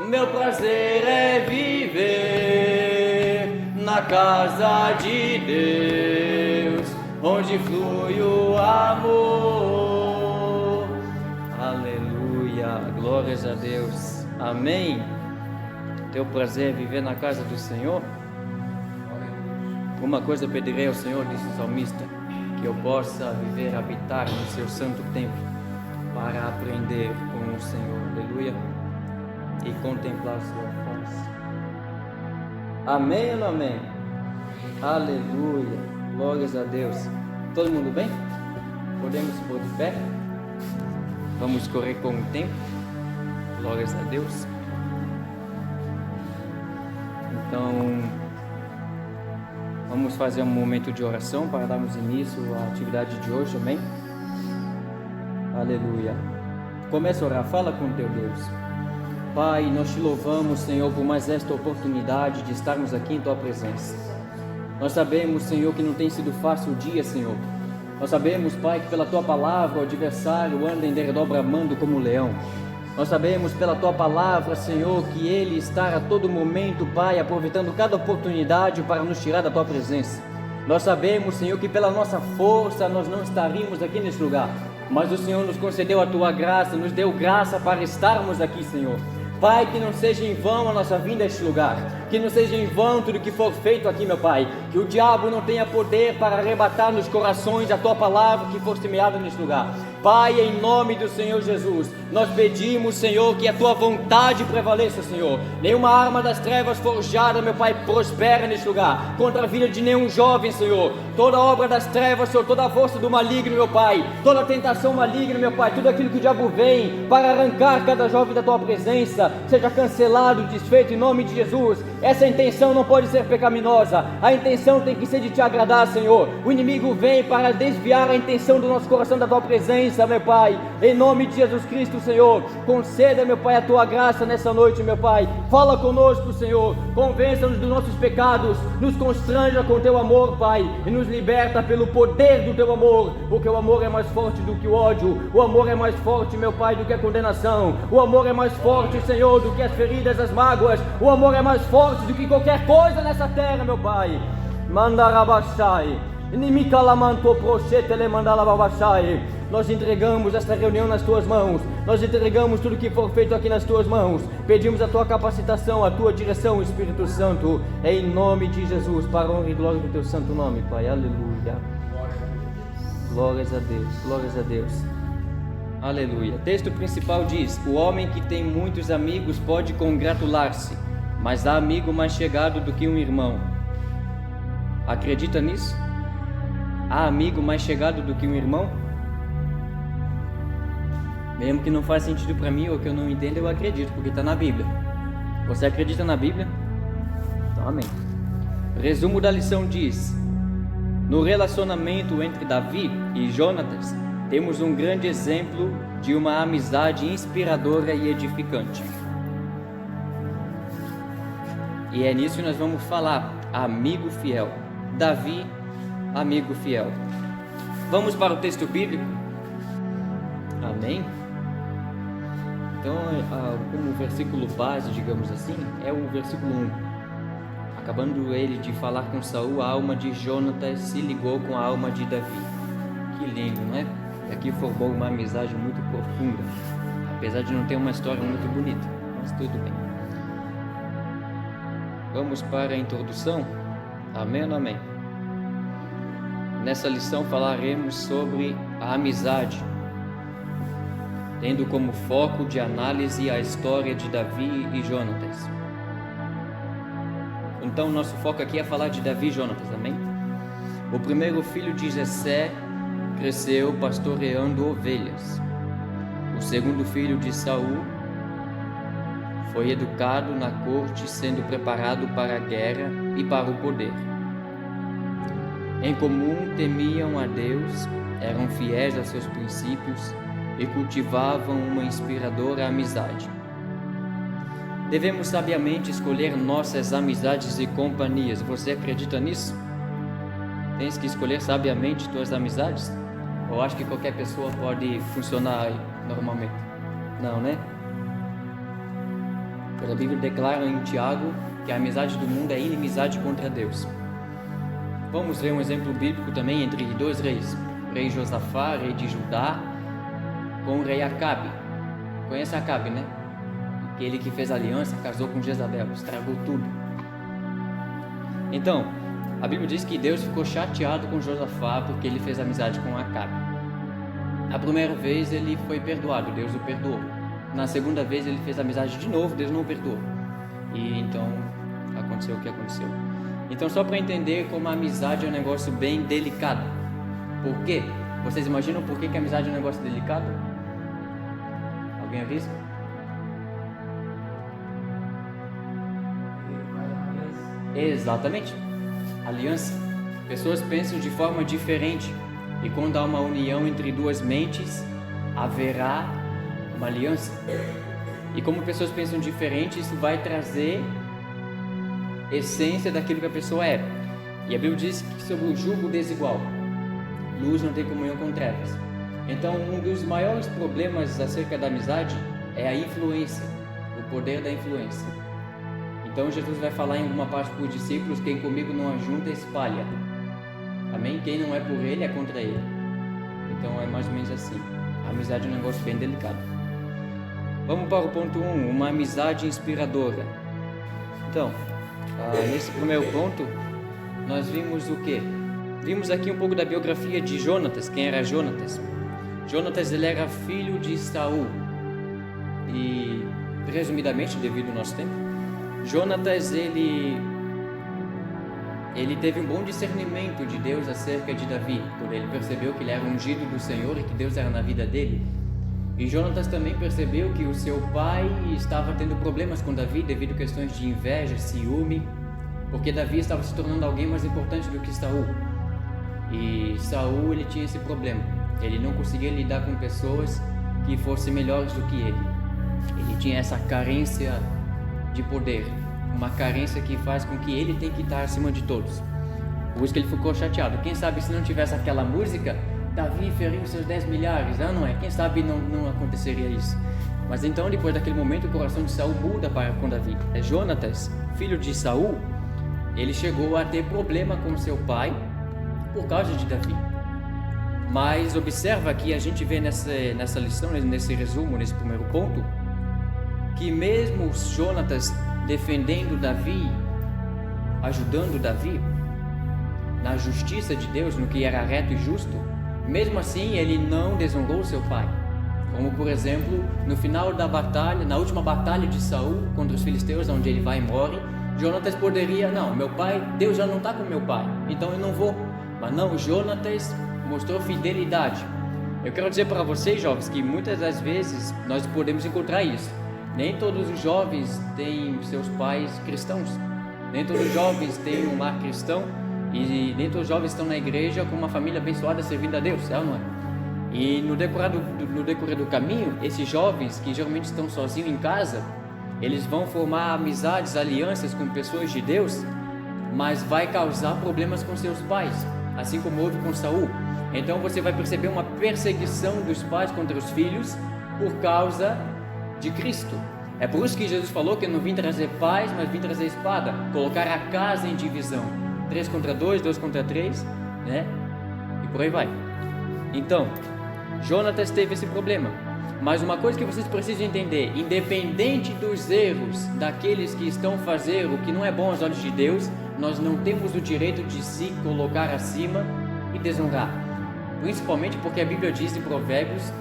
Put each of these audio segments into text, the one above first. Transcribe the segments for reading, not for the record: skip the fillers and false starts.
Meu prazer é viver na casa de Deus, onde flui o amor. Aleluia, glórias a Deus, amém. Teu prazer é viver na casa do Senhor? Uma coisa pedirei ao Senhor, disse o salmista, que eu possa viver, habitar no seu santo templo, para aprender com o Senhor, aleluia, e contemplar sua face. Amém ou não amém? Aleluia, glórias a Deus. Todo mundo bem? Podemos pôr de pé? Vamos correr com o tempo, glórias a Deus. Então, vamos fazer um momento de oração para darmos início à atividade de hoje, amém? Aleluia. Começa a orar, fala com teu Deus. Pai, nós te louvamos, Senhor, por mais esta oportunidade de estarmos aqui em tua presença. Nós sabemos, Senhor, que não tem sido fácil o dia, Senhor. Nós sabemos, Pai, que pela tua palavra o adversário anda em derredor bramando como um leão. Nós sabemos pela tua palavra, Senhor, que ele está a todo momento, Pai, aproveitando cada oportunidade para nos tirar da tua presença. Nós sabemos, Senhor, que pela nossa força nós não estaríamos aqui nesse lugar, mas o Senhor nos concedeu a tua graça, nos deu graça para estarmos aqui, Senhor. Pai, que não seja em vão a nossa vinda a este lugar, que não seja em vão tudo que for feito aqui, meu Pai, que o diabo não tenha poder para arrebatar nos corações a tua palavra que for semeada neste lugar. Pai, em nome do Senhor Jesus, nós pedimos, Senhor, que a tua vontade prevaleça, Senhor. Nenhuma arma das trevas forjada, meu Pai, prospera neste lugar, contra a vida de nenhum jovem, Senhor. Toda obra das trevas, Senhor, toda a força do maligno, meu Pai, toda a tentação maligna, meu Pai, tudo aquilo que o diabo vem para arrancar cada jovem da tua presença, seja cancelado, desfeito em nome de Jesus. Essa intenção não pode ser pecaminosa, a intenção tem que ser de te agradar, Senhor. O inimigo vem para desviar a intenção do nosso coração da tua presença, meu Pai, em nome de Jesus Cristo, Senhor. Conceda, meu Pai, a tua graça nessa noite, meu Pai. Fala conosco, Senhor, convença-nos dos nossos pecados, nos constranja com teu amor, Pai, e nos liberta pelo poder do teu amor, porque o amor é mais forte do que o ódio, o amor é mais forte, meu Pai, do que a condenação, o amor é mais forte, Senhor, do que as feridas, as mágoas, o amor é mais forte do que qualquer coisa nessa terra, meu Pai. Mandarabashai, Nimikalamanto prochete le mandalabashai. Nós entregamos esta reunião nas tuas mãos, nós entregamos tudo que for feito aqui nas tuas mãos, pedimos a tua capacitação, a tua direção, Espírito Santo, em nome de Jesus, para a honra e glória do teu santo nome, Pai, aleluia. Glórias a Deus, glórias a Deus. Aleluia. Texto principal diz: o homem que tem muitos amigos pode congratular-se, mas há amigo mais chegado do que um irmão. Acredita nisso? Há amigo mais chegado do que um irmão? Mesmo que não faz sentido para mim ou que eu não entenda, eu acredito, porque está na Bíblia. Você acredita na Bíblia? Então, amém. Resumo da lição diz: no relacionamento entre Davi e Jonatas, temos um grande exemplo de uma amizade inspiradora e edificante. E é nisso que nós vamos falar, amigo fiel. Davi, amigo fiel. Vamos para o texto bíblico? Amém? Então, como versículo base, digamos assim, é o versículo 1. Acabando ele de falar com Saul, a alma de Jonatas se ligou com a alma de Davi. Que lindo, não é? E aqui formou uma amizade muito profunda, apesar de não ter uma história muito bonita, mas tudo bem. Vamos para a introdução? Amém ou não amém? Nessa lição falaremos sobre a amizade, tendo como foco de análise a história de Davi e Jonatas. Então nosso foco aqui é falar de Davi e Jonatas, amém? O primeiro filho de Jessé cresceu pastoreando ovelhas. O segundo filho de Saul foi educado na corte, sendo preparado para a guerra e para o poder. Em comum temiam a Deus, eram fiéis a seus princípios e cultivavam uma inspiradora amizade. Devemos sabiamente escolher nossas amizades e companhias. Você acredita nisso? Tens que escolher sabiamente tuas amizades? Ou acho que qualquer pessoa pode funcionar normalmente? Não, né? Pois a Bíblia declara em Tiago que a amizade do mundo é inimizade contra Deus. Vamos ver um exemplo bíblico também entre dois reis, o rei Josafá, rei de Judá, com o rei Acabe. Conhece Acabe, né? Aquele que fez aliança, casou com Jezabel, estragou tudo. Então, a Bíblia diz que Deus ficou chateado com Josafá porque ele fez amizade com Acabe. A primeira vez ele foi perdoado, Deus o perdoou. Na segunda vez ele fez amizade de novo, Deus não o perdoou. E então aconteceu o que aconteceu. Então, só para entender como a amizade é um negócio bem delicado. Por quê? Vocês imaginam por que a amizade é um negócio delicado? Alguém avisa? Exatamente. Aliança. Pessoas pensam de forma diferente. E quando há uma união entre duas mentes, haverá uma aliança. E como pessoas pensam diferente, isso vai trazer essência daquilo que a pessoa é. E a Bíblia diz que sobre o jugo desigual, luz não tem comunhão com trevas. Então, um dos maiores problemas acerca da amizade é a influência, o poder da influência. Então, Jesus vai falar em alguma parte para os discípulos: quem comigo não ajunta, espalha. Amém? Quem não é por ele, é contra ele. Então, é mais ou menos assim. A amizade é um negócio bem delicado. Vamos para o ponto 1, uma amizade inspiradora. Então, nesse primeiro ponto, nós vimos o quê? Vimos aqui um pouco da biografia de Jonatas. Quem era Jonatas? Jonatas, ele era filho de Saul. E, resumidamente, devido ao nosso tempo, Jonatas, ele teve um bom discernimento de Deus acerca de Davi, porque ele percebeu que ele era ungido do Senhor e que Deus era na vida dele. E Jonatas também percebeu que o seu pai estava tendo problemas com Davi devido a questões de inveja, ciúme, porque Davi estava se tornando alguém mais importante do que Saul. E Saul, ele tinha esse problema. Ele não conseguia lidar com pessoas que fossem melhores do que ele. Ele tinha essa carência de poder, uma carência que faz com que ele tenha que estar acima de todos. Por isso que ele ficou chateado. Quem sabe se não tivesse aquela música, Davi feriu seus 10 milhares, não é? Quem sabe não aconteceria isso. Mas então, depois daquele momento, o coração de Saul muda para com Davi. Jonatas, filho de Saul, ele chegou a ter problema com seu pai por causa de Davi. Mas observa que a gente vê nessa lição, nesse resumo, nesse primeiro ponto, que mesmo Jonatas defendendo Davi, ajudando Davi na justiça de Deus, no que era reto e justo, mesmo assim ele não desonrou seu pai. Como por exemplo, no final da batalha, na última batalha de Saul contra os filisteus, onde ele vai e morre, Jonatas poderia, não, meu pai, Deus já não está com meu pai, então eu não vou. Mas não, Jonatas mostrou fidelidade. Eu quero dizer para vocês, jovens, que muitas das vezes nós podemos encontrar isso. Nem todos os jovens têm seus pais cristãos, nem todos os jovens têm um lar cristão, e nem todos os jovens estão na igreja com uma família abençoada servindo a Deus, é ou não é? E no decorrer do caminho, esses jovens que geralmente estão sozinhos em casa, eles vão formar amizades, alianças com pessoas de Deus, mas vai causar problemas com seus pais, assim como houve com Saul. Então você vai perceber uma perseguição dos pais contra os filhos por causa de Cristo. É por isso que Jesus falou que eu não vim trazer paz, mas vim trazer espada, colocar a casa em divisão, 3 contra 2, 2 contra 3, né? E por aí vai. Então, Jonatas teve esse problema. Mas uma coisa que vocês precisam entender: independente dos erros daqueles que estão fazendo o que não é bom aos olhos de Deus, nós não temos o direito de se colocar acima e desonrar. Principalmente porque a Bíblia diz em Provérbios,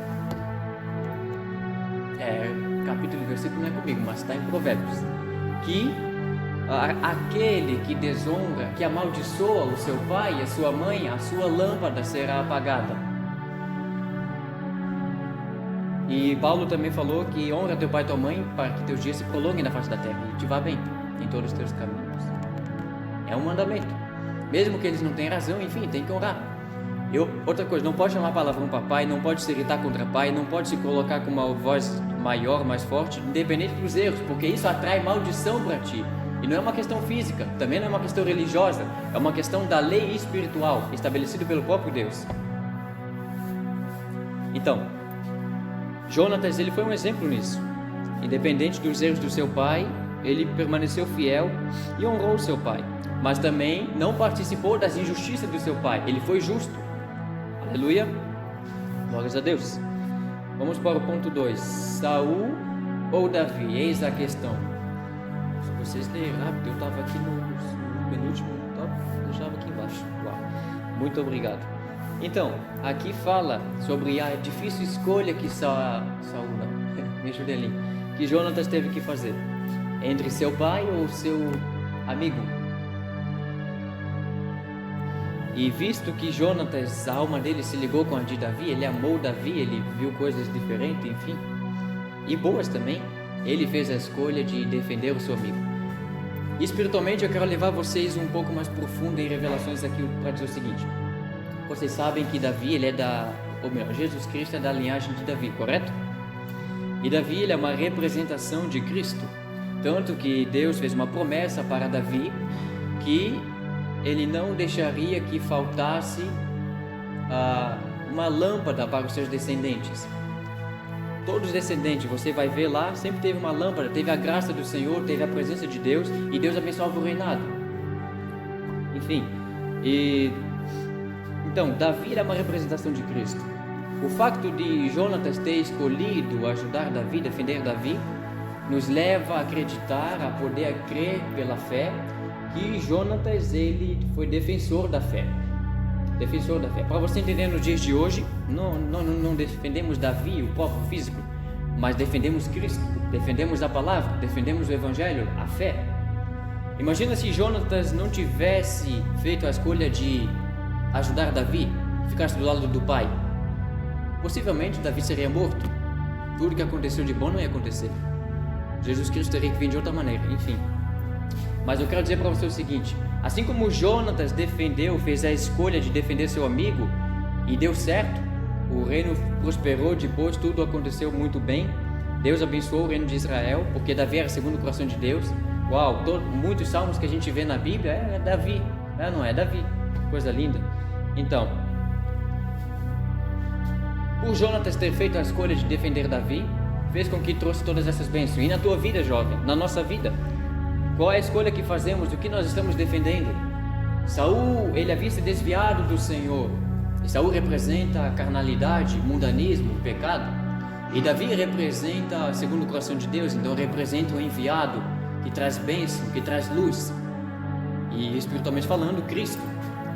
capítulo e versículo não é comigo, mas está em Provérbios, que aquele que desonra, que amaldiçoa o seu pai e a sua mãe, a sua lâmpada será apagada. E Paulo também falou que honra teu pai e tua mãe para que teus dias se prolonguem na face da terra e te vá bem em todos os teus caminhos. É um mandamento. Mesmo que eles não tenham razão, enfim, tem que honrar. Outra coisa, não pode chamar palavrão para pai, não pode se irritar contra pai, não pode se colocar com uma voz maior, mais forte, independente dos erros, porque isso atrai maldição para ti. E não é uma questão física, também não é uma questão religiosa, é uma questão da lei espiritual, estabelecida pelo próprio Deus. Então, Jonatas, ele foi um exemplo nisso. Independente dos erros do seu pai, ele permaneceu fiel e honrou seu pai. Mas também não participou das injustiças do seu pai. Ele foi justo. Aleluia. Glórias a Deus. Vamos para o ponto 2. Saul ou Davi? Eis a questão. Se vocês lerem rápido, eu estava aqui no penúltimo tópico, eu estava aqui embaixo. Uau. Muito obrigado. Então, aqui fala sobre a difícil escolha que Saul não, me ajude ali, que Jonatas teve que fazer entre seu pai ou seu amigo. E visto que Jonatas, a alma dele se ligou com a de Davi, ele amou Davi, ele viu coisas diferentes, enfim, e boas também, ele fez a escolha de defender o seu amigo. E espiritualmente eu quero levar vocês um pouco mais profundo em revelações aqui para dizer o seguinte. Vocês sabem que Davi, ele é Jesus Cristo é da linhagem de Davi, correto? E Davi, ele é uma representação de Cristo, tanto que Deus fez uma promessa para Davi que ele não deixaria que faltasse uma lâmpada para os seus descendentes. Todos os descendentes, você vai ver lá, sempre teve uma lâmpada, teve a graça do Senhor, teve a presença de Deus, e Deus abençoava o reinado. Enfim, então, Davi era uma representação de Cristo. O facto de Jonatas ter escolhido ajudar Davi, defender Davi, nos leva a acreditar, a poder crer pela fé, que Jonatas, ele foi defensor da fé. Defensor da fé. Para você entender, nos dias de hoje, não defendemos Davi, o próprio físico, mas defendemos Cristo, defendemos a palavra, defendemos o Evangelho, a fé. Imagina se Jonatas não tivesse feito a escolha de ajudar Davi, ficasse do lado do pai. Possivelmente Davi seria morto. Tudo que aconteceu de bom não ia acontecer. Jesus Cristo teria que vir de outra maneira, enfim. Mas eu quero dizer para você o seguinte: assim como Jonatas fez a escolha de defender seu amigo e deu certo, o reino prosperou depois, tudo aconteceu muito bem. Deus abençoou o reino de Israel, porque Davi era segundo o coração de Deus. Uau, muitos salmos que a gente vê na Bíblia é Davi, não é Davi, coisa linda. Então, por Jonatas ter feito a escolha de defender Davi, fez com que trouxe todas essas bênçãos. E na tua vida, jovem, na nossa vida, qual é a escolha que fazemos? O que nós estamos defendendo? Saul, ele havia se desviado do Senhor. E Saul representa a carnalidade, mundanismo, o pecado. E Davi representa, segundo o coração de Deus, então representa o enviado, que traz bênção, que traz luz. E espiritualmente falando, Cristo,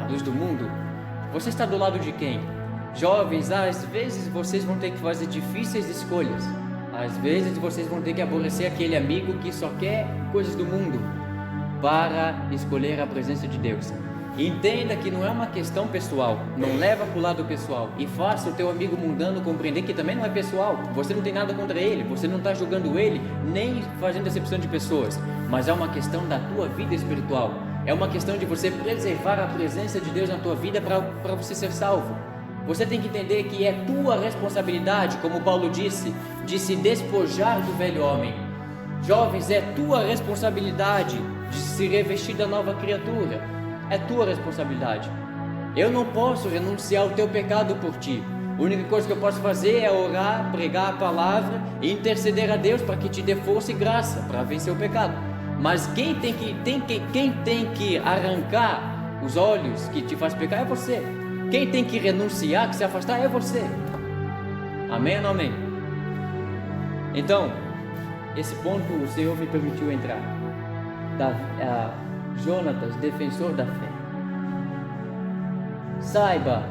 a luz do mundo. Você está do lado de quem? Jovens, às vezes vocês vão ter que fazer difíceis escolhas. Às vezes vocês vão ter que aborrecer aquele amigo que só quer coisas do mundo para escolher a presença de Deus. Entenda que não é uma questão pessoal, não leva para o lado pessoal e faça o teu amigo mundano compreender que também não é pessoal. Você não tem nada contra ele, você não está julgando ele, nem fazendo acepção de pessoas, mas é uma questão da tua vida espiritual. É uma questão de você preservar a presença de Deus na tua vida para você ser salvo. Você tem que entender que é tua responsabilidade, como Paulo disse, de se despojar do velho homem. Jovens, é tua responsabilidade de se revestir da nova criatura. É tua responsabilidade. Eu não posso renunciar ao teu pecado por ti. A única coisa que eu posso fazer é orar, pregar a palavra e interceder a Deus para que te dê força e graça para vencer o pecado. Mas quem tem que arrancar os olhos que te faz pecar é você. Quem tem que renunciar, que se afastar é você. Amém ou não amém? Então, esse ponto o Senhor me permitiu entrar. Jonatas, defensor da fé. Saiba,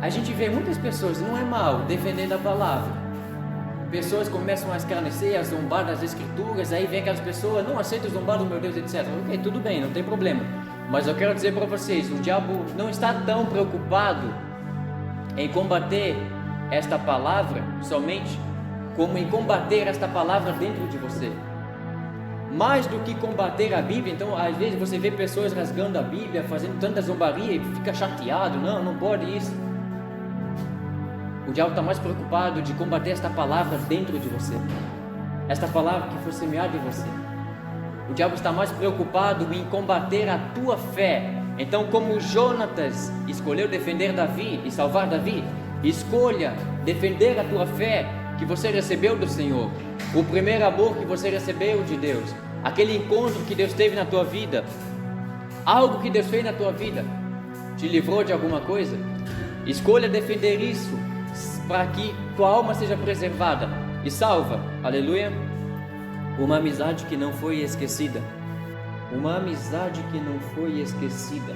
a gente vê muitas pessoas, não é mal, defendendo a palavra. Pessoas começam a escarnecer, a zombar das escrituras, aí vem aquelas pessoas, não aceita zombar do meu Deus, etc. Ok, tudo bem, não tem problema. Mas eu quero dizer para vocês, o diabo não está tão preocupado em combater esta palavra somente, como em combater esta palavra dentro de você. Mais do que combater a Bíblia. Então às vezes você vê pessoas rasgando a Bíblia, fazendo tanta zombaria e fica chateado, não pode isso. O diabo está mais preocupado de combater esta palavra dentro de você, esta palavra que foi semeada em você. O diabo está mais preocupado em combater a tua fé. Então, como Jonatas escolheu defender Davi e salvar Davi, escolha defender a tua fé que você recebeu do Senhor, o primeiro amor que você recebeu de Deus, aquele encontro que Deus teve na tua vida, algo que Deus fez na tua vida, te livrou de alguma coisa? Escolha defender isso para que tua alma seja preservada e salva. Aleluia. Uma amizade que não foi esquecida. Uma amizade que não foi esquecida.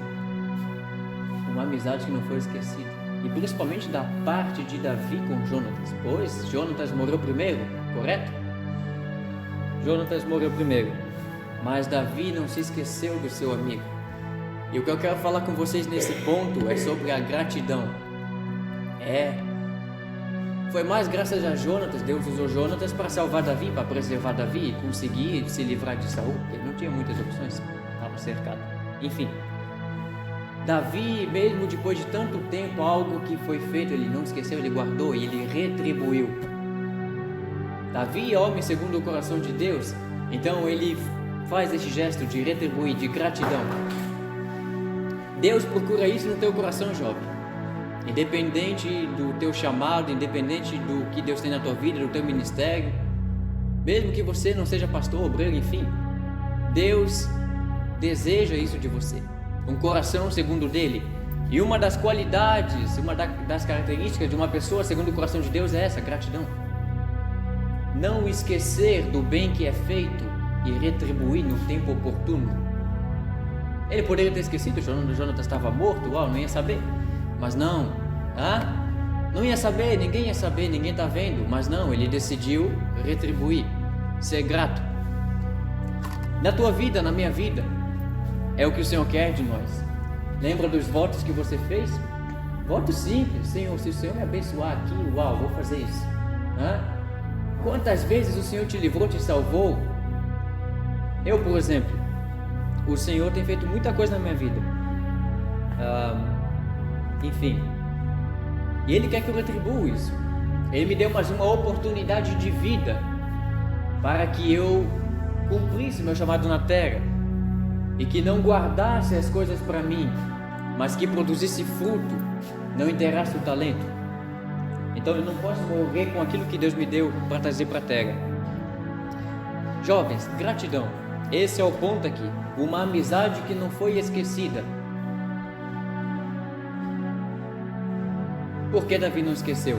Uma amizade que não foi esquecida. E principalmente da parte de Davi com Jonatas. Pois Jonatas morreu primeiro, correto? Jonatas morreu primeiro. Mas Davi não se esqueceu do seu amigo. E o que eu quero falar com vocês nesse ponto é sobre a gratidão. Foi mais graças a Jonatas. Deus usou Jonatas para salvar Davi, para preservar Davi e conseguir se livrar de Saul. Ele não tinha muitas opções, estava cercado. Enfim, Davi, mesmo depois de tanto tempo, algo que foi feito, ele não esqueceu, ele guardou e ele retribuiu. Davi é homem segundo o coração de Deus, então ele faz esse gesto de retribuir, de gratidão. Deus procura isso no teu coração, jovem. Independente do teu chamado, independente do que Deus tem na tua vida, do teu ministério, mesmo que você não seja pastor, obreiro, enfim, Deus deseja isso de você, um coração segundo o dele. E uma das qualidades, uma das características de uma pessoa segundo o coração de Deus é essa, gratidão. Não esquecer do bem que é feito e retribuir no tempo oportuno. Ele poderia ter esquecido, Jonatas estava morto, não ia saber. Mas não, não ia saber, ninguém está vendo. Mas não, ele decidiu retribuir, ser grato. Na tua vida, na minha vida, é o que o Senhor quer de nós. Lembra dos votos que você fez? Voto simples, Senhor, se o Senhor me abençoar aqui, vou fazer isso. Quantas vezes o Senhor te livrou, te salvou? Eu, por exemplo, o Senhor tem feito muita coisa na minha vida. Enfim, e Ele quer que eu retribua isso. Ele me deu mais uma oportunidade de vida para que eu cumprisse meu chamado na terra e que não guardasse as coisas para mim, mas que produzisse fruto, não enterrasse o talento. Então eu não posso morrer com aquilo que Deus me deu para trazer para a terra. Jovens, gratidão, esse é o ponto aqui. Uma amizade que não foi esquecida. Por que Davi não esqueceu?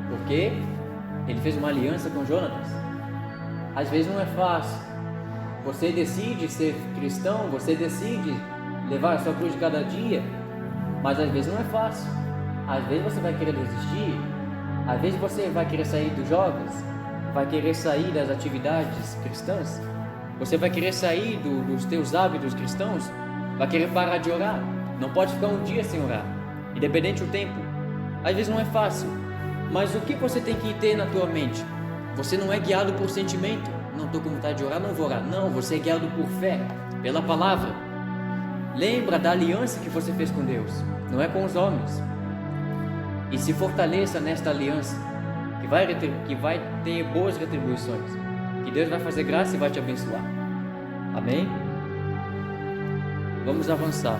Porque ele fez uma aliança com Jonatas. Às vezes não é fácil. Você decide ser cristão, você decide levar a sua cruz de cada dia, mas às vezes não é fácil. Às vezes você vai querer desistir, às vezes você vai querer sair dos jogos, vai querer sair das atividades cristãs, você vai querer sair dos teus hábitos cristãos, vai querer parar de orar, não pode ficar um dia sem orar. Independente do tempo, às vezes não é fácil, mas o que você tem que ter na tua mente? Você não é guiado por sentimento, não estou com vontade de orar, não vou orar. Não, você é guiado por fé, pela palavra. Lembra da aliança que você fez com Deus, não é com os homens. E se fortaleça nesta aliança, que vai ter boas retribuições, que Deus vai fazer graça e vai te abençoar. Amém? Vamos avançar.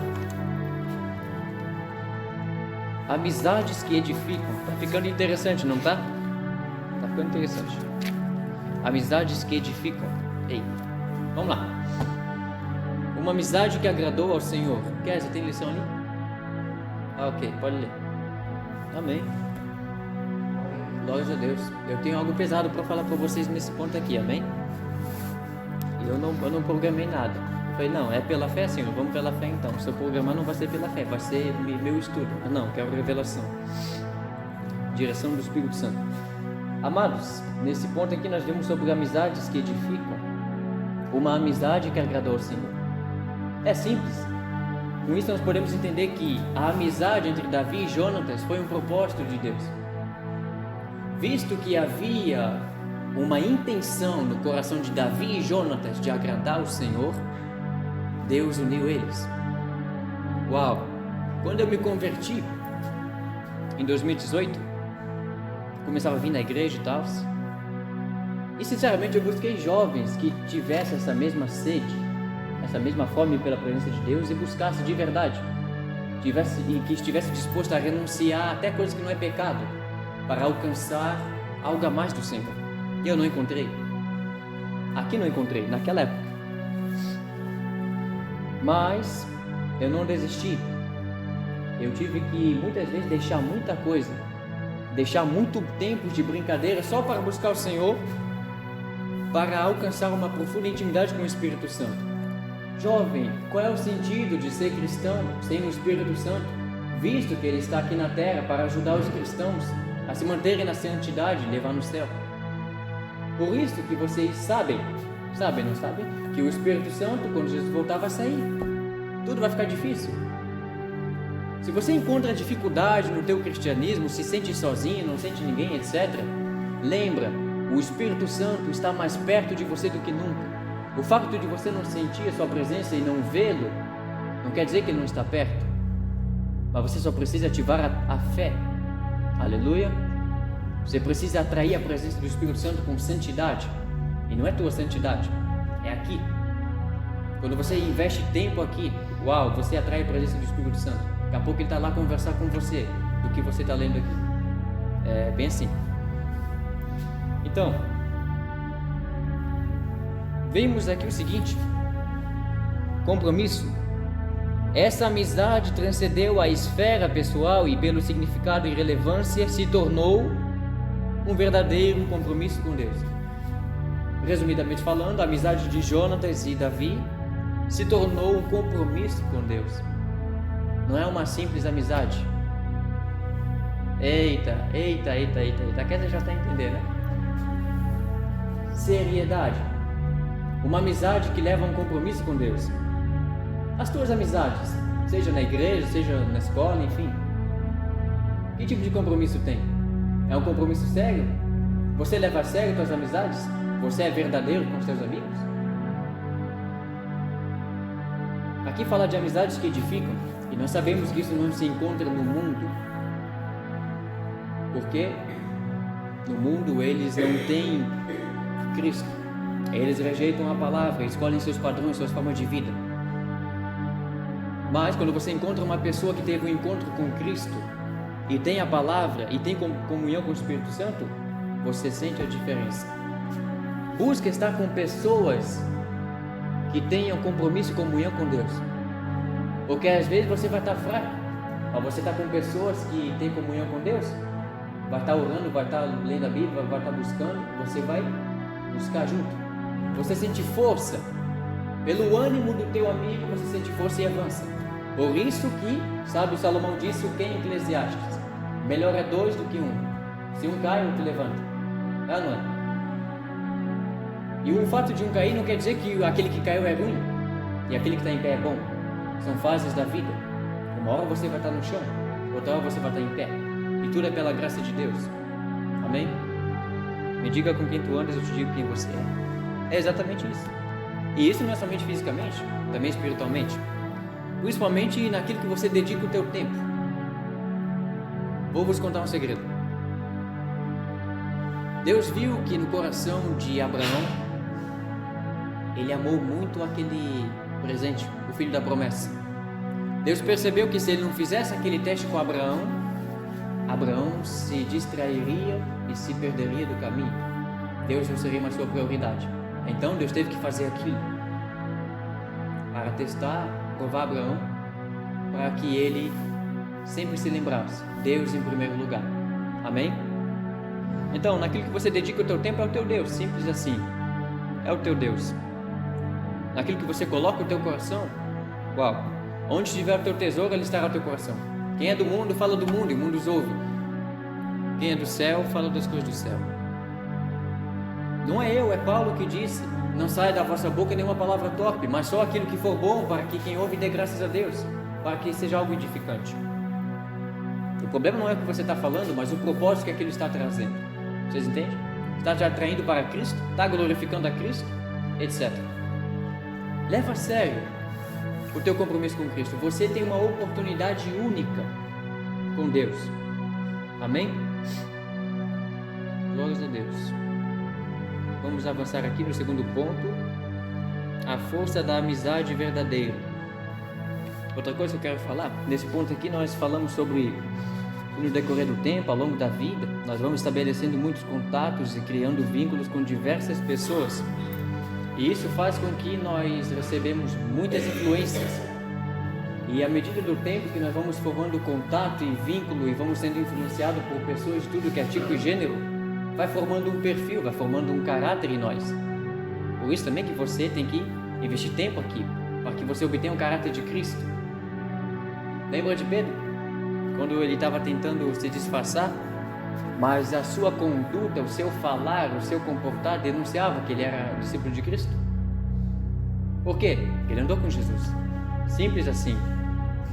Amizades que edificam. Tá ficando interessante, não tá? Tá ficando interessante. Amizades que edificam. Ei, vamos lá. Uma amizade que agradou ao Senhor. Quer? Você tem lição ali? Ok, pode ler. Amém. Glória a Deus. Eu tenho algo pesado para falar para vocês nesse ponto aqui, amém? Eu não programei nada. Eu falei, não, é pela fé, Senhor, vamos pela fé então. Se eu programar não vai ser pela fé, vai ser meu estudo. Não, quero revelação. Direção do Espírito Santo. Amados, nesse ponto aqui nós vimos sobre amizades que edificam. Uma amizade que agradou ao Senhor. É simples. Com isso nós podemos entender que a amizade entre Davi e Jonatas foi um propósito de Deus. Visto que havia uma intenção no coração de Davi e Jonatas de agradar o Senhor, Deus uniu eles. Uau! Quando eu me converti, em 2018, começava a vir na igreja e tal, e sinceramente eu busquei jovens que tivessem essa mesma sede, essa mesma fome pela presença de Deus e buscasse de verdade, que estivesse disposto a renunciar até coisas que não é pecado, para alcançar algo a mais do Senhor. E eu não encontrei. Aqui não encontrei, naquela época. Mas eu não desisti. Eu tive que muitas vezes deixar muita coisa, deixar muito tempo de brincadeira só para buscar o Senhor, para alcançar uma profunda intimidade com o Espírito Santo. Jovem, qual é o sentido de ser cristão sem o Espírito Santo, visto que Ele está aqui na terra para ajudar os cristãos a se manterem na santidade e levar no céu? Por isso que vocês sabem, não sabem? Que o Espírito Santo, quando Jesus voltar, vai sair. Tudo vai ficar difícil. Se você encontra dificuldade no teu cristianismo, se sente sozinho, não sente ninguém, etc., lembra, o Espírito Santo está mais perto de você do que nunca. O fato de você não sentir a sua presença e não vê-lo, não quer dizer que ele não está perto. Mas você só precisa ativar a fé. Aleluia. Você precisa atrair a presença do Espírito Santo com santidade. E não é tua santidade, é aqui. Quando você investe tempo aqui, uau, você atrai a presença do Espírito Santo. Daqui a pouco ele está lá conversar com você do que você está lendo aqui. É bem assim. Então, vemos aqui o seguinte: compromisso. Essa amizade transcendeu a esfera pessoal e, pelo significado e relevância, se tornou um verdadeiro compromisso com Deus. Resumidamente falando, a amizade de Jonatas e Davi se tornou um compromisso com Deus. Não é uma simples amizade. Eita. A Kézia já está entendendo, né? Seriedade. Uma amizade que leva a um compromisso com Deus. As tuas amizades, seja na igreja, seja na escola, enfim, que tipo de compromisso tem? É um compromisso sério? Você leva a sério as tuas amizades? Você é verdadeiro com os seus amigos? Aqui fala de amizades que edificam, e nós sabemos que isso não se encontra no mundo, porque no mundo eles não têm Cristo, eles rejeitam a palavra, escolhem seus padrões, suas formas de vida. Mas quando você encontra uma pessoa que teve um encontro com Cristo e tem a palavra e tem comunhão com o Espírito Santo, você sente a diferença. Busca estar com pessoas que tenham compromisso e comunhão com Deus, porque às vezes você vai estar fraco, mas você está com pessoas que têm comunhão com Deus, vai estar orando, vai estar lendo a Bíblia, vai estar buscando, você vai buscar junto. Você sente força, pelo ânimo do teu amigo você sente força e avança. Por isso que, sabe, Salomão disse o que em Eclesiastes: melhor é dois do que um. Se um cai, outro levanta. Ah, não é? E o fato de um cair não quer dizer que aquele que caiu é ruim e aquele que está em pé é bom. São fases da vida. Uma hora você vai estar no chão, outra hora você vai estar em pé. E tudo é pela graça de Deus. Amém? Me diga com quem tu andas, eu te digo quem você é. É exatamente isso. E isso não é somente fisicamente, também espiritualmente. Principalmente naquilo que você dedica o teu tempo. Vou vos contar um segredo. Deus viu que no coração de Abraão, ele amou muito aquele presente, o filho da promessa. Deus percebeu que se ele não fizesse aquele teste com Abraão, Abraão se distrairia e se perderia do caminho. Deus não seria mais sua prioridade. Então Deus teve que fazer aquilo para testar, provar Abraão, para que ele sempre se lembrasse: Deus em primeiro lugar. Amém? Então, naquilo que você dedica o teu tempo, é o teu Deus, simples assim. É o teu Deus. Naquilo que você coloca o teu coração, uau, onde estiver o teu tesouro, ali estará o teu coração. Quem é do mundo, fala do mundo, e o mundo os ouve. Quem é do céu, fala das coisas do céu. Não é eu, é Paulo que disse: não saia da vossa boca nenhuma palavra torpe, mas só aquilo que for bom, para que quem ouve dê graças a Deus, para que seja algo edificante. O problema não é o que você está falando, mas o propósito que aquilo está trazendo. Vocês entendem? Está te atraindo para Cristo, está glorificando a Cristo, etc. Leva a sério o teu compromisso com Cristo. Você tem uma oportunidade única com Deus. Amém? Glórias a Deus. Vamos avançar aqui no segundo ponto: a força da amizade verdadeira. Outra coisa que eu quero falar, nesse ponto aqui nós falamos sobre E no decorrer do tempo, ao longo da vida, nós vamos estabelecendo muitos contatos e criando vínculos com diversas pessoas. E isso faz com que nós recebemos muitas influências. E à medida do tempo que nós vamos formando contato e vínculo e vamos sendo influenciados por pessoas de tudo que é tipo e gênero, vai formando um perfil, vai formando um caráter em nós. Por isso também que você tem que investir tempo aqui, para que você obtenha um caráter de Cristo. Lembra de Pedro? Quando ele estava tentando se disfarçar, mas a sua conduta, o seu falar, o seu comportar denunciava que ele era discípulo de Cristo. Por quê? Porque ele andou com Jesus. Simples assim.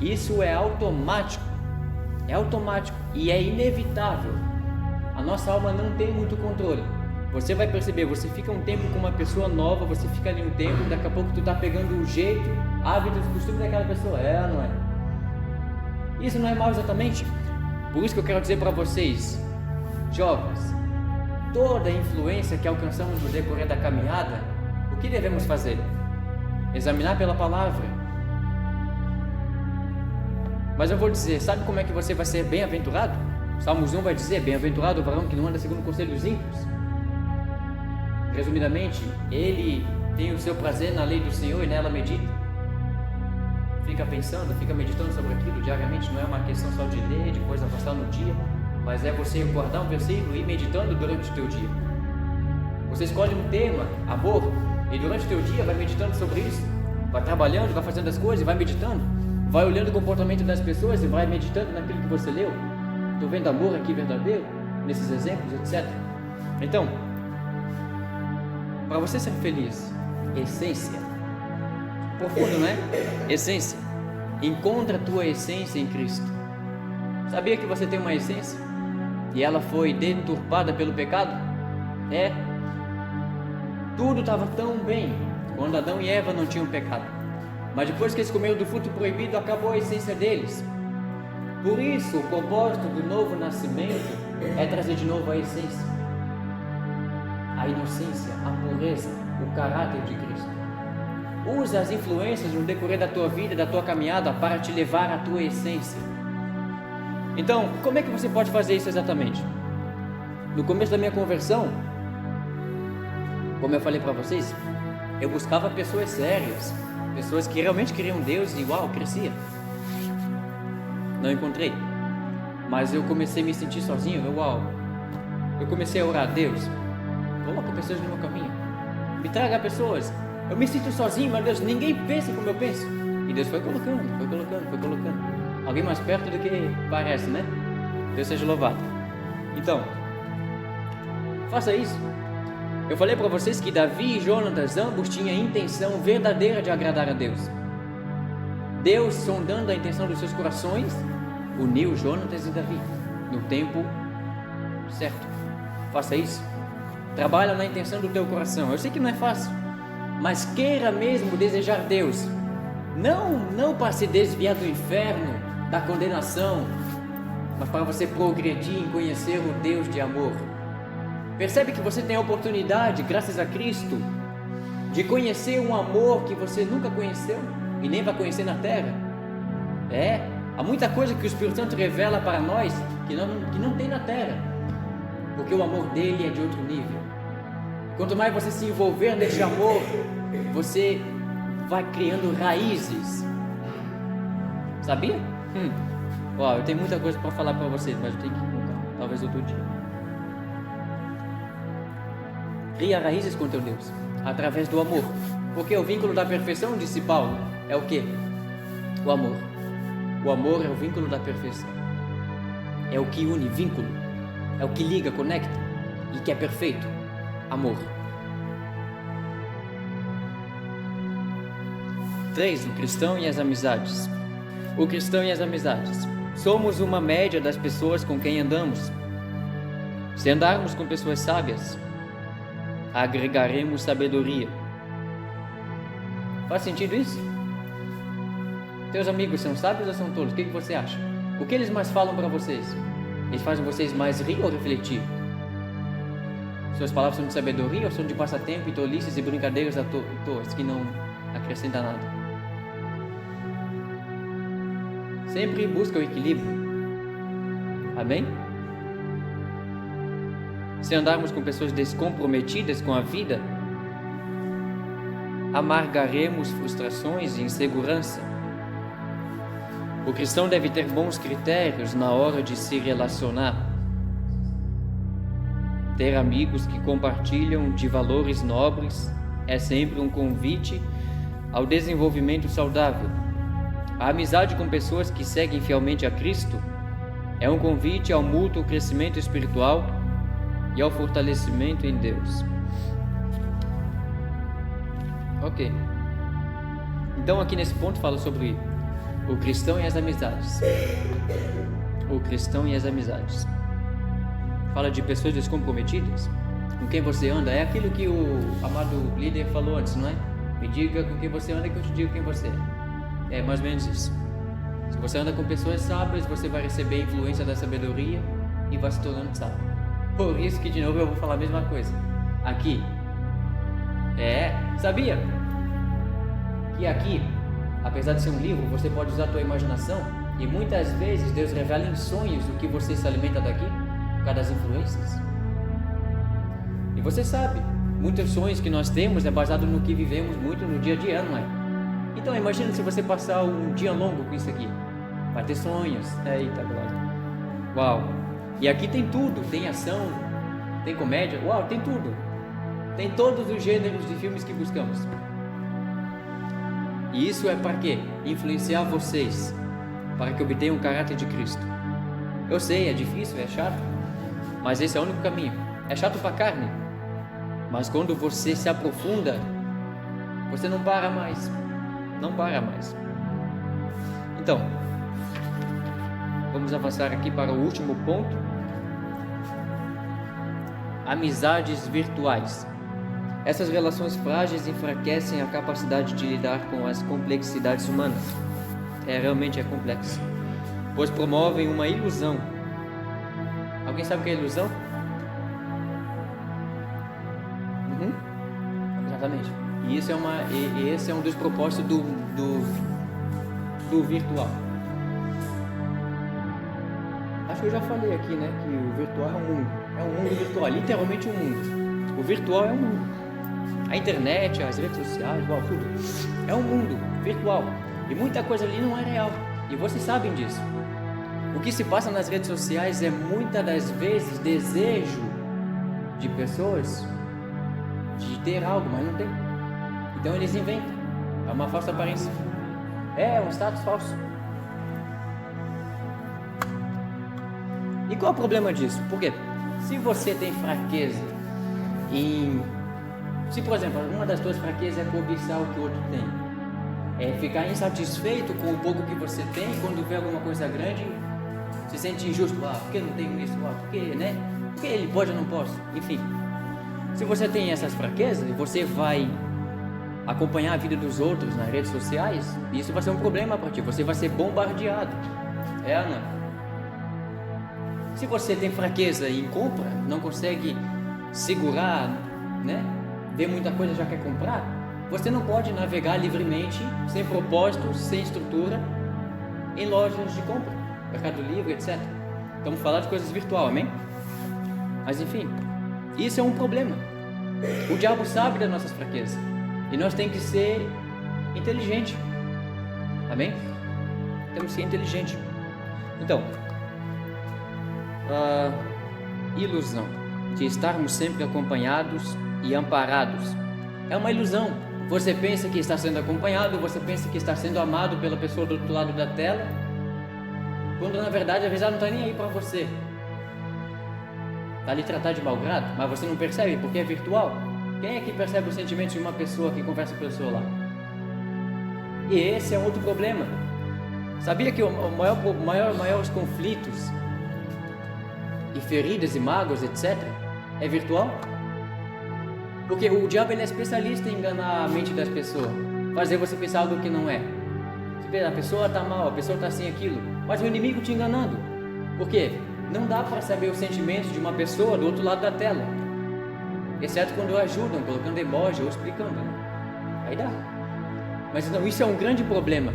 Isso é automático e é inevitável. A nossa alma não tem muito controle. Você vai perceber, você fica um tempo com uma pessoa nova, você fica ali um tempo, daqui a pouco tu está pegando o jeito, hábitos, costumes daquela pessoa. É ou não é? Isso não é mal exatamente? Por isso que eu quero dizer para vocês, jovens, toda a influência que alcançamos no decorrer da caminhada, o que devemos fazer? Examinar pela palavra. Mas eu vou dizer, sabe como é que você vai ser bem-aventurado? Salmos 1 vai dizer, bem-aventurado o varão que não anda segundo o conselho dos ímpios. Resumidamente, ele tem o seu prazer na lei do Senhor e nela medita. Fica pensando, fica meditando sobre aquilo diariamente. Não é uma questão só de ler, de coisa passar no dia, mas é você guardar um versículo e ir meditando durante o teu dia. Você escolhe um tema, amor, e durante o teu dia vai meditando sobre isso. Vai trabalhando, vai fazendo as coisas e vai meditando. Vai olhando o comportamento das pessoas e vai meditando naquilo que você leu. Estou vendo amor aqui verdadeiro, nesses exemplos, etc. Então, para você ser feliz, essência, profundo, não é? Essência. Encontra a tua essência em Cristo. Sabia que você tem uma essência? E ela foi deturpada pelo pecado? É. Tudo estava tão bem quando Adão e Eva não tinham pecado. Mas depois que eles comeram do fruto proibido, acabou a essência deles. Por isso, o propósito do novo nascimento é trazer de novo a essência, a inocência, a pureza, o caráter de Cristo. Usa as influências no decorrer da tua vida, da tua caminhada, para te levar à tua essência. Então, como é que você pode fazer isso exatamente? No começo da minha conversão, como eu falei para vocês, eu buscava pessoas sérias, pessoas que realmente queriam Deus e uau, crescia. Não encontrei, mas eu comecei a me sentir sozinho, eu comecei a orar a Deus, coloca pessoas no meu caminho, me traga pessoas, eu me sinto sozinho, mas Deus, ninguém pensa como eu penso, e Deus foi colocando, alguém mais perto do que parece, né? Deus seja louvado. Então, faça isso. Eu falei para vocês que Davi e Jonatas ambos tinham a intenção verdadeira de agradar a Deus. Deus, sondando a intenção dos seus corações, uniu Jonatas e Davi no tempo certo. Faça isso. Trabalha na intenção do teu coração. Eu sei que não é fácil, mas queira mesmo desejar Deus. Não para se desviar do inferno, da condenação, mas para você progredir em conhecer o Deus de amor. Percebe que você tem a oportunidade, graças a Cristo, de conhecer um amor que você nunca conheceu e nem vai conhecer na terra. Há muita coisa que o Espírito Santo revela para nós que não tem na terra, porque o amor dele é de outro nível. Quanto mais você se envolver nesse amor, você vai criando raízes. Sabia? Eu tenho muita coisa para falar para vocês, mas eu tenho que ir com calma, talvez outro dia. Cria raízes com teu Deus, através do amor. Porque o vínculo da perfeição, disse Paulo, é o quê? O amor. O amor é o vínculo da perfeição. É o que une, vínculo. É o que liga, conecta e que é perfeito. Amor. 3. O cristão e as amizades. O cristão e as amizades. Somos uma média das pessoas com quem andamos. Se andarmos com pessoas sábias, agregaremos sabedoria. Faz sentido isso? Teus amigos são sábios ou são tolos? O que você acha? O que eles mais falam para vocês? Eles fazem vocês mais rir ou refletir? Suas palavras são de sabedoria ou são de passatempo e tolices e brincadeiras à toa, que não acrescentam nada? Sempre busca o equilíbrio. Amém? Se andarmos com pessoas descomprometidas com a vida, amargaremos frustrações e insegurança. O cristão deve ter bons critérios na hora de se relacionar. Ter amigos que compartilham de valores nobres é sempre um convite ao desenvolvimento saudável. A amizade com pessoas que seguem fielmente a Cristo é um convite ao mútuo crescimento espiritual e ao fortalecimento em Deus. Ok. Então aqui nesse ponto fala sobre o cristão e as amizades. O cristão e as amizades. Fala de pessoas descomprometidas. Com quem você anda. É aquilo que o amado líder falou antes, não é? Me diga com quem você anda que eu te digo quem você é. É mais ou menos isso. Se você anda com pessoas sábias, você vai receber a influência da sabedoria e vai se tornando sábio. Por isso que de novo eu vou falar a mesma coisa. Aqui. Sabia? Que aqui, apesar de ser um livro, você pode usar a tua imaginação e muitas vezes Deus revela em sonhos o que você se alimenta daqui, por causa das influências. E você sabe, muitos sonhos que nós temos é baseado no que vivemos muito no dia a dia, não é? Então imagina se você passar um dia longo com isso aqui. Vai ter sonhos. Eita glória. Uau. E aqui tem tudo, tem ação, tem comédia, uau, tem tudo. Tem todos os gêneros de filmes que buscamos. E isso é para quê? Influenciar vocês, para que obtenham o caráter de Cristo. Eu sei, é difícil, é chato, mas esse é o único caminho. É chato para a carne, mas quando você se aprofunda, você não para mais. Não para mais. Então, vamos avançar aqui para o último ponto. Amizades virtuais. Essas relações frágeis enfraquecem a capacidade de lidar com as complexidades humanas. Realmente é complexo. Pois promovem uma ilusão. Alguém sabe o que é ilusão? Exatamente. E esse é um dos propósitos do virtual. Acho que eu já falei aqui, né? Que o virtual é um mundo. É um mundo virtual, literalmente um mundo. O virtual é um mundo. A internet, as redes sociais, tudo. É um mundo virtual. E muita coisa ali não é real. E vocês sabem disso. O que se passa nas redes sociais é muitas das vezes desejo de pessoas de ter algo, mas não tem. Então eles inventam. É uma falsa aparência. É um status falso. E qual é o problema disso? Porque se você tem fraqueza se, por exemplo, uma das suas fraquezas é cobiçar o que o outro tem, ficar insatisfeito com o pouco que você tem, quando vê alguma coisa grande, se sente injusto. Por que eu não tenho isso? Por que, né? Por que ele pode e eu não posso? Enfim, se você tem essas fraquezas e você vai acompanhar a vida dos outros nas redes sociais, isso vai ser um problema para ti. Você vai ser bombardeado. Ana? Se você tem fraqueza em compra, não consegue segurar, né? Vê muita coisa, já quer comprar, você não pode navegar livremente, sem propósito, sem estrutura, em lojas de compra, Mercado Livre, etc. Estamos falando de coisas virtuais, amém? Mas enfim, isso é um problema. O diabo sabe das nossas fraquezas e nós temos que ser inteligentes, amém? Temos que ser inteligentes. Então, ilusão de estarmos sempre acompanhados e amparados. É uma ilusão. Você pensa que está sendo acompanhado, você pensa que está sendo amado pela pessoa do outro lado da tela, quando na verdade às vezes ela não está nem aí para você. Está ali tratar de mau grado, mas você não percebe porque é virtual. Quem é que percebe os sentimentos de uma pessoa que conversa com a pessoa lá? E esse é outro problema. Sabia que maiores conflitos e feridas e mágoas, etc., é virtual? Porque o diabo ele é especialista em enganar a mente das pessoas, fazer você pensar algo que não é. A pessoa está mal, a pessoa está assim, aquilo, mas o inimigo te enganando. Por quê? Não dá para saber os sentimentos de uma pessoa do outro lado da tela, exceto quando ajudam, colocando emoji ou explicando, né? Aí dá. Mas então isso é um grande problema.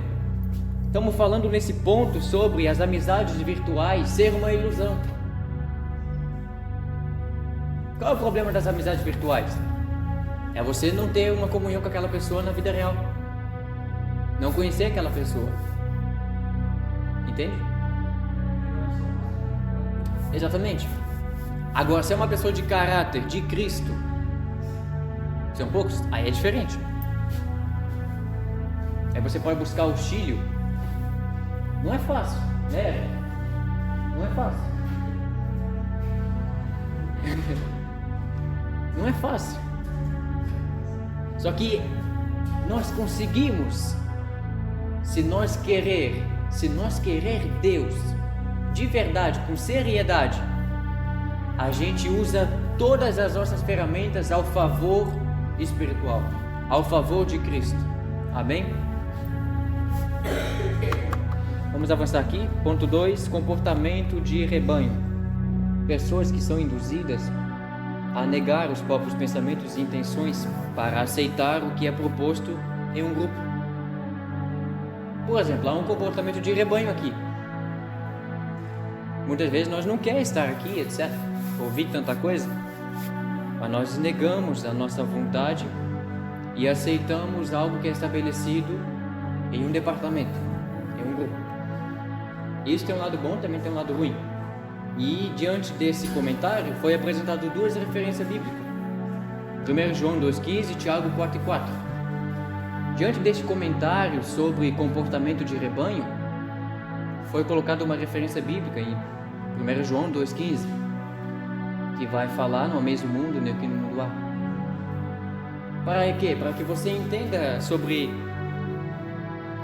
Estamos falando nesse ponto sobre as amizades virtuais ser uma ilusão. Qual é o problema das amizades virtuais? É você não ter uma comunhão com aquela pessoa na vida real. Não conhecer aquela pessoa. Entende? Exatamente. Agora, se é uma pessoa de caráter de Cristo, são poucos, aí é diferente. Aí você pode buscar auxílio. Não é fácil, né? Não é fácil. Não é fácil. Só que nós conseguimos, se nós querer Deus de verdade, com seriedade, a gente usa todas as nossas ferramentas ao favor espiritual, ao favor de Cristo. Amém? Vamos avançar aqui. Ponto 2, comportamento de rebanho. Pessoas que são induzidas a negar os próprios pensamentos e intenções para aceitar o que é proposto em um grupo. Por exemplo, há um comportamento de rebanho aqui. Muitas vezes nós não queremos estar aqui, etc. Ouvir tanta coisa, mas nós negamos a nossa vontade e aceitamos algo que é estabelecido em um departamento, em um grupo. Isso tem um lado bom, também tem um lado ruim. E diante desse comentário foi apresentado duas referências bíblicas: 1 João 2,15 e Tiago 4,4. Diante deste comentário sobre comportamento de rebanho, foi colocada uma referência bíblica em 1 João 2,15, que vai falar: não ameis o mundo, nem o que no mundo há. Para quê? Para que você entenda sobre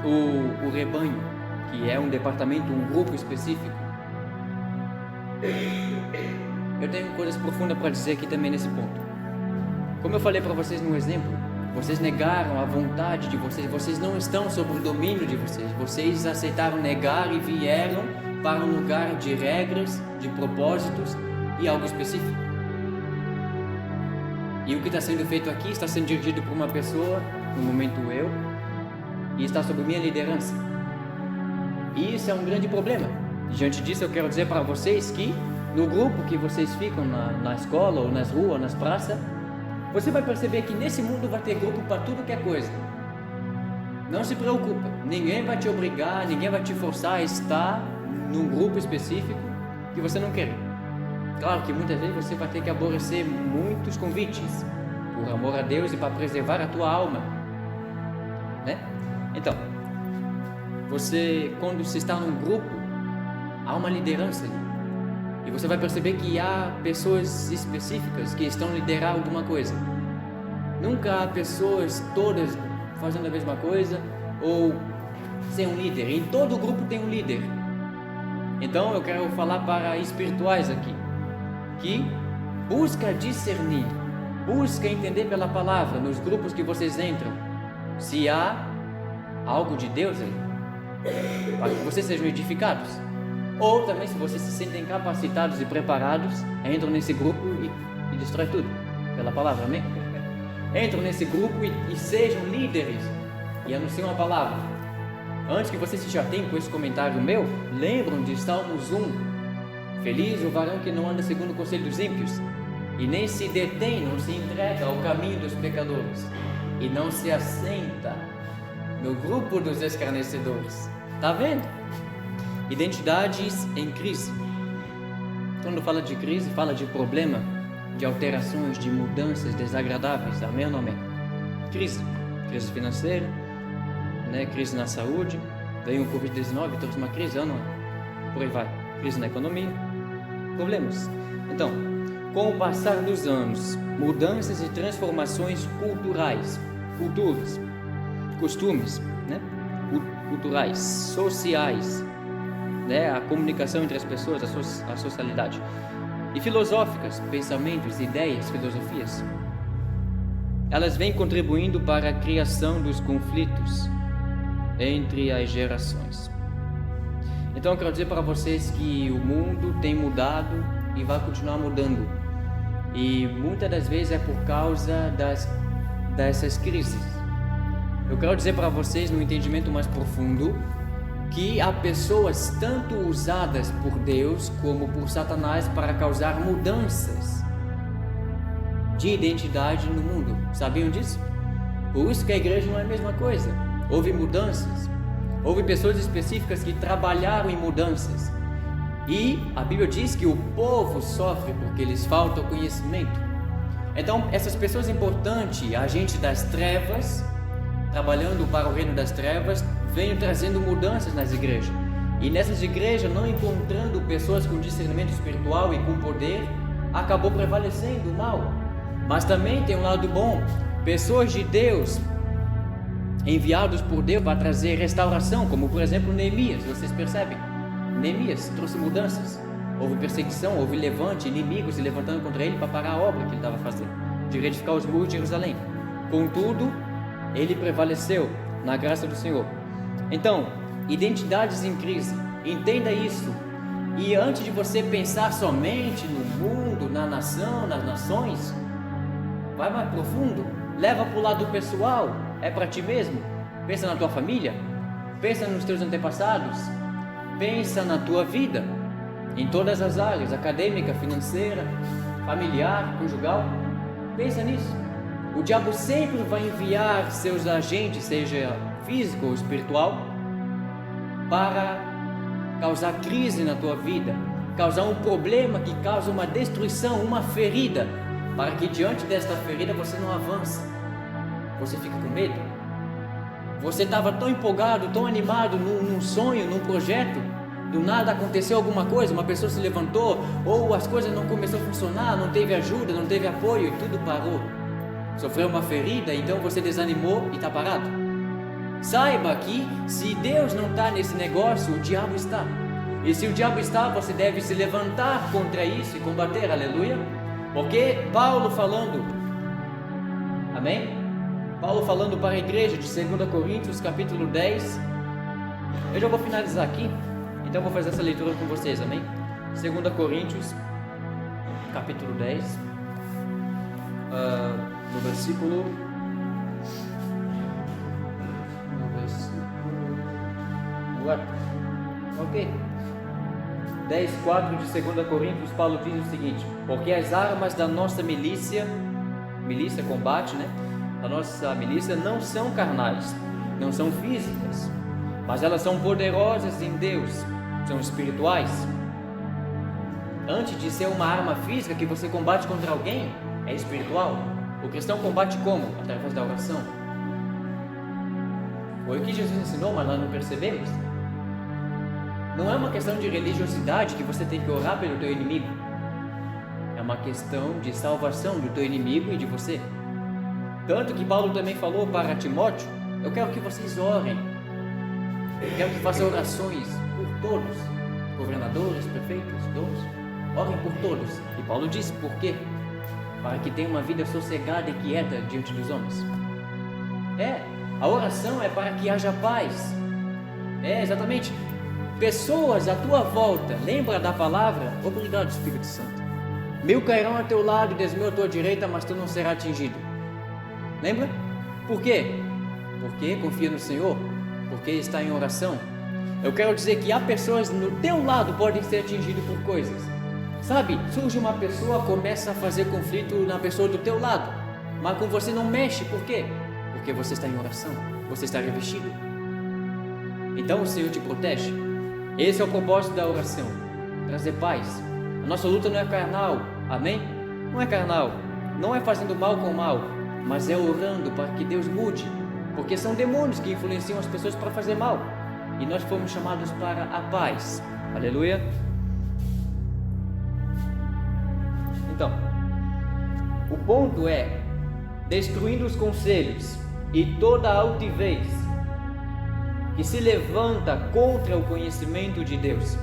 o rebanho, que é um departamento, um grupo específico. Eu tenho coisas profundas para dizer aqui também nesse ponto. Como eu falei para vocês no exemplo, vocês negaram a vontade de vocês, vocês não estão sob o domínio de vocês, vocês aceitaram negar e vieram para um lugar de regras, de propósitos e algo específico. E o que está sendo feito aqui está sendo dirigido por uma pessoa, no momento eu, e está sob minha liderança. E isso é um grande problema. Diante disso, eu quero dizer para vocês que no grupo que vocês ficam na escola, ou nas ruas, nas praças, você vai perceber que nesse mundo vai ter grupo para tudo que é coisa. Não se preocupa, ninguém vai te obrigar, ninguém vai te forçar a estar num grupo específico que você não quer. Claro que muitas vezes você vai ter que aborrecer muitos convites, por amor a Deus e para preservar a tua alma, né? Então, você, quando se está num grupo, há uma liderança ali. E você vai perceber que há pessoas específicas que estão a liderar alguma coisa. Nunca há pessoas todas fazendo a mesma coisa ou sem um líder. Em todo grupo tem um líder. Então eu quero falar para espirituais aqui, que busca discernir, busca entender pela palavra nos grupos que vocês entram, se há algo de Deus aí, para que vocês sejam edificados. Ou também, se vocês se sentem capacitados e preparados, entram nesse grupo e destrói tudo, pela palavra, amém? Entram nesse grupo e sejam líderes e anunciam a palavra. Antes que vocês se chateiem com esse comentário meu, lembram de Salmos 1: feliz o varão que não anda segundo o conselho dos ímpios, e nem se detém, não se entrega ao caminho dos pecadores, e não se assenta no grupo dos escarnecedores. Tá vendo? Identidades em crise. Quando fala de crise, fala de problema, de alterações, de mudanças desagradáveis. Amém ou não amém? Crise financeira, né? Crise na saúde, veio o Covid-19, trouxe uma crise, não é? Por aí vai. Crise na economia, problemas. Então, com o passar dos anos, mudanças e transformações culturais, culturas, costumes, né? Culturais, sociais, né? A comunicação entre as pessoas, a socialidade, e filosóficas, pensamentos, ideias, filosofias, elas vêm contribuindo para a criação dos conflitos entre as gerações. Então eu quero dizer para vocês que o mundo tem mudado e vai continuar mudando, e muitas das vezes é por causa dessas crises. Eu quero dizer para vocês, no entendimento mais profundo, que há pessoas tanto usadas por Deus como por Satanás para causar mudanças de identidade no mundo. Sabiam disso? Por isso que a igreja não é a mesma coisa. Houve mudanças, houve pessoas específicas que trabalharam em mudanças. E a Bíblia diz que o povo sofre porque lhes falta o conhecimento. Então, essas pessoas importantes, agentes das trevas, trabalhando para o reino das trevas, vêm trazendo mudanças nas igrejas. E nessas igrejas, não encontrando pessoas com discernimento espiritual e com poder, acabou prevalecendo o mal. Mas também tem um lado bom, pessoas de Deus, enviados por Deus para trazer restauração, como por exemplo Neemias, vocês percebem? Neemias trouxe mudanças, houve perseguição, houve levante, inimigos se levantando contra ele para parar a obra que ele estava fazendo, de reedificar os muros de Jerusalém. Contudo, ele prevaleceu na graça do Senhor. Então, identidades em crise, entenda isso. E antes de você pensar somente no mundo, na nação, nas nações, vai mais profundo, leva para o lado pessoal, é para ti mesmo. Pensa na tua família, pensa nos teus antepassados, pensa na tua vida, em todas as áreas, acadêmica, financeira, familiar, conjugal. Pensa nisso. O diabo sempre vai enviar seus agentes, seja físico ou espiritual, para causar crise na tua vida, causar um problema que causa uma destruição, uma ferida, para que diante desta ferida você não avance, você fica com medo. Você estava tão empolgado, tão animado num sonho, num projeto, do nada aconteceu alguma coisa, uma pessoa se levantou, ou as coisas não começaram a funcionar, não teve ajuda, não teve apoio e tudo parou. Sofreu uma ferida, então você desanimou e está parado. Saiba que se Deus não está nesse negócio, o diabo está. E se o diabo está, você deve se levantar contra isso e combater, aleluia. Porque Paulo falando, amém? Paulo falando para a igreja de 2 Coríntios capítulo 10, eu já vou finalizar aqui, então vou fazer essa leitura com vocês, amém? 2 Coríntios capítulo 10, no versículo 4, ok? 10:4 de 2 Coríntios, Paulo diz o seguinte: porque as armas da nossa milícia, combate, né? Da nossa milícia não são carnais, não são físicas, mas elas são poderosas em Deus, são espirituais. Antes de ser uma arma física que você combate contra alguém, é espiritual. O cristão combate como? Através da oração. Foi o que Jesus ensinou, mas nós não percebemos. Não é uma questão de religiosidade que você tem que orar pelo teu inimigo. É uma questão de salvação do teu inimigo e de você. Tanto que Paulo também falou para Timóteo: eu quero que vocês orem. Eu quero que façam orações por todos, governadores, prefeitos, todos. Orem por todos. E Paulo disse por quê? Para que tenha uma vida sossegada e quieta diante dos homens. A oração é para que haja paz. Exatamente. Pessoas à tua volta, lembra da palavra? Obrigado, Espírito Santo. 1000 cairão a teu lado e 10.000 à tua direita, mas tu não serás atingido. Lembra? Por quê? Porque confia no Senhor, porque está em oração. Eu quero dizer que há pessoas no teu lado que podem ser atingidas por coisas. Sabe, surge uma pessoa, começa a fazer conflito na pessoa do teu lado, mas com você não mexe, por quê? Porque você está em oração, você está revestido. Então o Senhor te protege. Esse é o propósito da oração, trazer paz. A nossa luta não é carnal, amém? Não é carnal, não é fazendo mal com mal, mas é orando para que Deus mude, porque são demônios que influenciam as pessoas para fazer mal, e nós fomos chamados para a paz, aleluia. Então, o ponto é, destruindo os conselhos e toda a altivez que se levanta contra o conhecimento de Deus.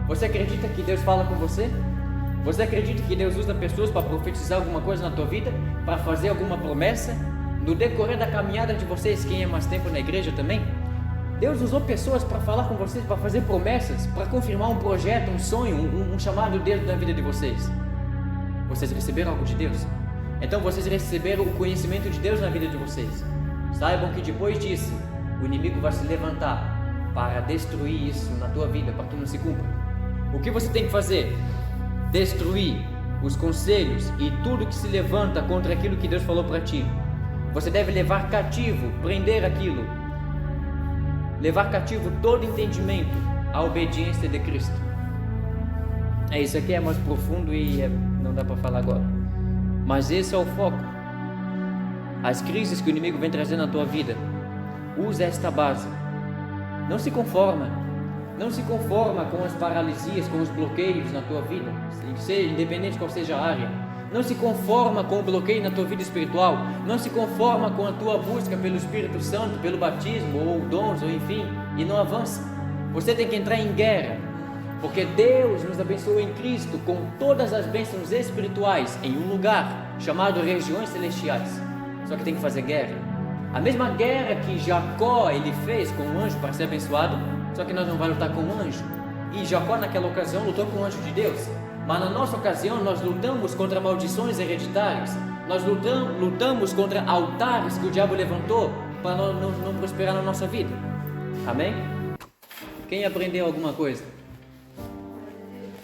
Você acredita que Deus fala com você? Você acredita que Deus usa pessoas para profetizar alguma coisa na tua vida? Para fazer alguma promessa? No decorrer da caminhada de vocês, quem é mais tempo na igreja também? Deus usou pessoas para falar com vocês, para fazer promessas, para confirmar um projeto, um sonho, um chamado dentro da vida de vocês. Vocês receberam algo de Deus? Então vocês receberam o conhecimento de Deus na vida de vocês. Saibam que depois disso, o inimigo vai se levantar para destruir isso na tua vida, para que não se cumpra. O que você tem que fazer? Destruir os conselhos e tudo que se levanta contra aquilo que Deus falou para ti. Você deve levar cativo, prender aquilo, levar cativo todo entendimento à obediência de Cristo. Isso aqui é mais profundo e não dá para falar agora, mas esse é o foco. As crises que o inimigo vem trazendo na tua vida, usa esta base. Não se conforma com as paralisias, com os bloqueios na tua vida, independente qual seja a área. Não se conforma com o bloqueio na tua vida espiritual. Não se conforma com a tua busca pelo Espírito Santo, pelo batismo, ou dons, ou enfim, e não avança. Você tem que entrar em guerra, porque Deus nos abençoou em Cristo com todas as bênçãos espirituais em um lugar chamado regiões celestiais. Só que tem que fazer guerra. A mesma guerra que Jacó ele fez com o anjo para ser abençoado, só que nós não vamos lutar com o anjo. E Jacó naquela ocasião lutou com o anjo de Deus. Mas na nossa ocasião nós lutamos contra maldições hereditárias. Nós lutamos contra altares que o diabo levantou para não prosperar na nossa vida. Amém? Quem aprendeu alguma coisa?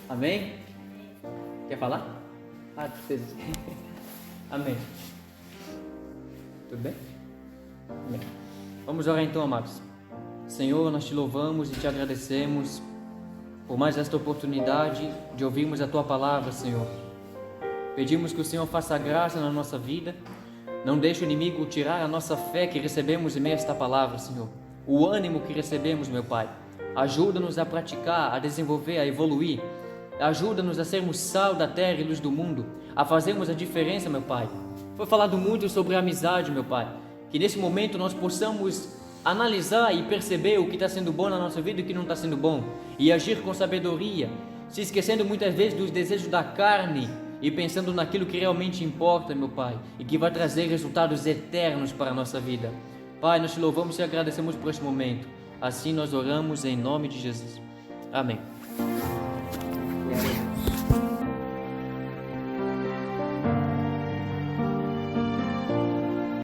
Amém? Quer falar? Amém. Tudo bem? Amém. Vamos orar então, amados. Senhor, nós te louvamos e te agradecemos por mais esta oportunidade de ouvirmos a Tua Palavra, Senhor. Pedimos que o Senhor faça graça na nossa vida, não deixe o inimigo tirar a nossa fé que recebemos em meio a esta Palavra, Senhor. O ânimo que recebemos, meu Pai. Ajuda-nos a praticar, a desenvolver, a evoluir. Ajuda-nos a sermos sal da terra e luz do mundo, a fazermos a diferença, meu Pai. Foi falado muito sobre a amizade, meu Pai. Que nesse momento nós possamos analisar e perceber o que está sendo bom na nossa vida e o que não está sendo bom, e agir com sabedoria, se esquecendo muitas vezes dos desejos da carne e pensando naquilo que realmente importa, meu Pai, e que vai trazer resultados eternos para a nossa vida. Pai, nós te louvamos e agradecemos por este momento. Assim nós oramos em nome de Jesus. Amém.